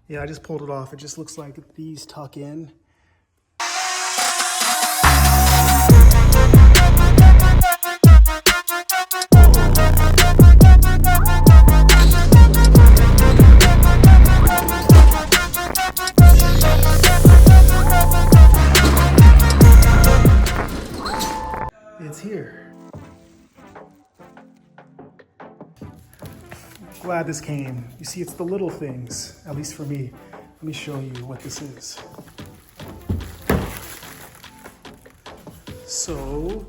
Yeah, I just pulled it off. It just looks like these tuck in. It's here. Glad this came. You see, it's the little things, at least for me. Let me show you what this is. So,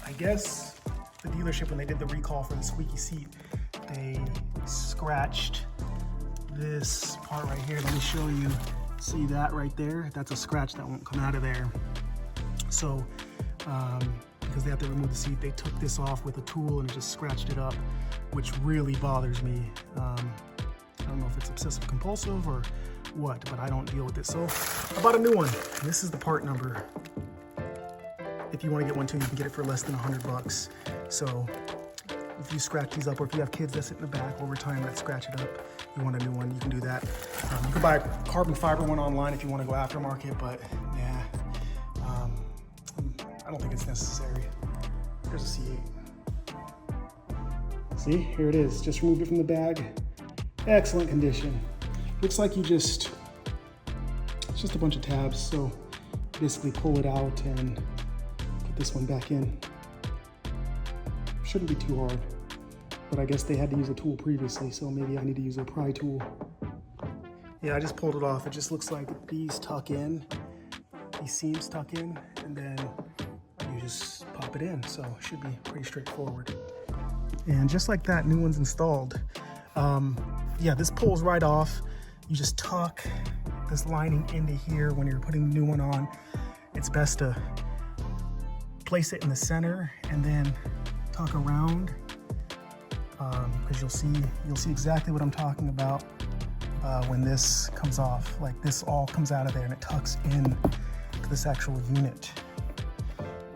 I guess the dealership, when they did the recall for the squeaky seat, they scratched this part right here. Let me show you. See that right there? That's a scratch that won't come out of there. So, because they have to remove the seat, they took this off with a tool and it just scratched it up, which really bothers me. I don't know if it's obsessive compulsive or what, but I don't deal with it. So I bought a new one. This is the part number. If you want to get one too, you can get it for less than $100. So if you scratch these up, or if you have kids that sit in the back over time that scratch it up, you want a new one, you can do that. You can buy a carbon fiber one online if you want to go aftermarket, but yeah, I don't think it's necessary. There's a C8. See, here it is. Just removed it from the bag. Excellent condition. Looks like it's just a bunch of tabs. So basically pull it out and put this one back in. Shouldn't be too hard, but I guess they had to use a tool previously, so maybe I need to use a pry tool. Yeah, I just pulled it off. It just looks like these tuck in, these seams tuck in, and then you just pop it in. So it should be pretty straightforward. And just like that, new one's installed. Yeah, this pulls right off. You just tuck this lining into here when you're putting the new one on. It's best to place it in the center and then tuck around, because you'll see exactly what I'm talking about when this comes off. Like this all comes out of there and it tucks in to this actual unit.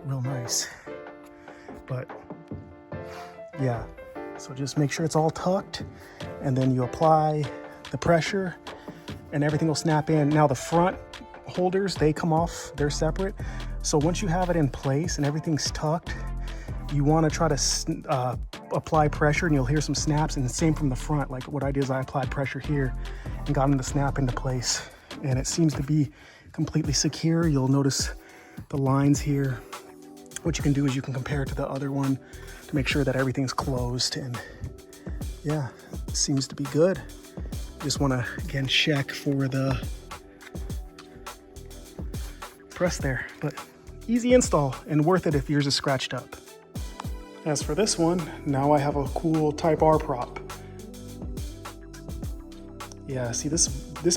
Real nice. But yeah, so just make sure it's all tucked, and then you apply the pressure and everything will snap in. Now the front holders, they come off, they're separate. So once you have it in place and everything's tucked, you want to try to apply pressure, and you'll hear some snaps. And the same from the front. Like what I did is I applied pressure here and got them to snap into place, and it seems to be completely secure. You'll notice the lines here. What you can do is you can compare it to the other one to make sure that everything's closed, and yeah, it seems to be good. Just want to again check for the press there, but easy install and worth it if yours is scratched up. As for this one, now I have a cool Type R prop. Yeah, see this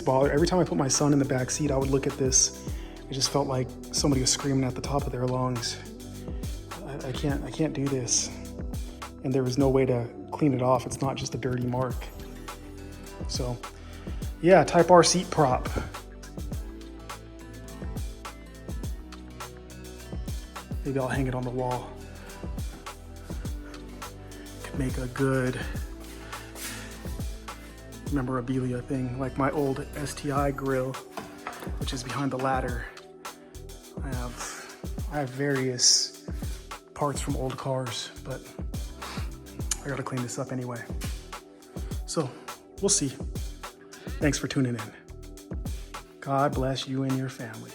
bothered. Every time I put my son in the back seat, I would look at this. It just felt like somebody was screaming at the top of their lungs. I can't do this. And there was no way to clean it off. It's not just a dirty mark. So yeah, Type R seat prop. Maybe I'll hang it on the wall. Could make a good memorabilia thing, like my old STI grill, which is behind the ladder. I have various parts from old cars, but I gotta clean this up anyway. So we'll see. Thanks for tuning in. God bless you and your families.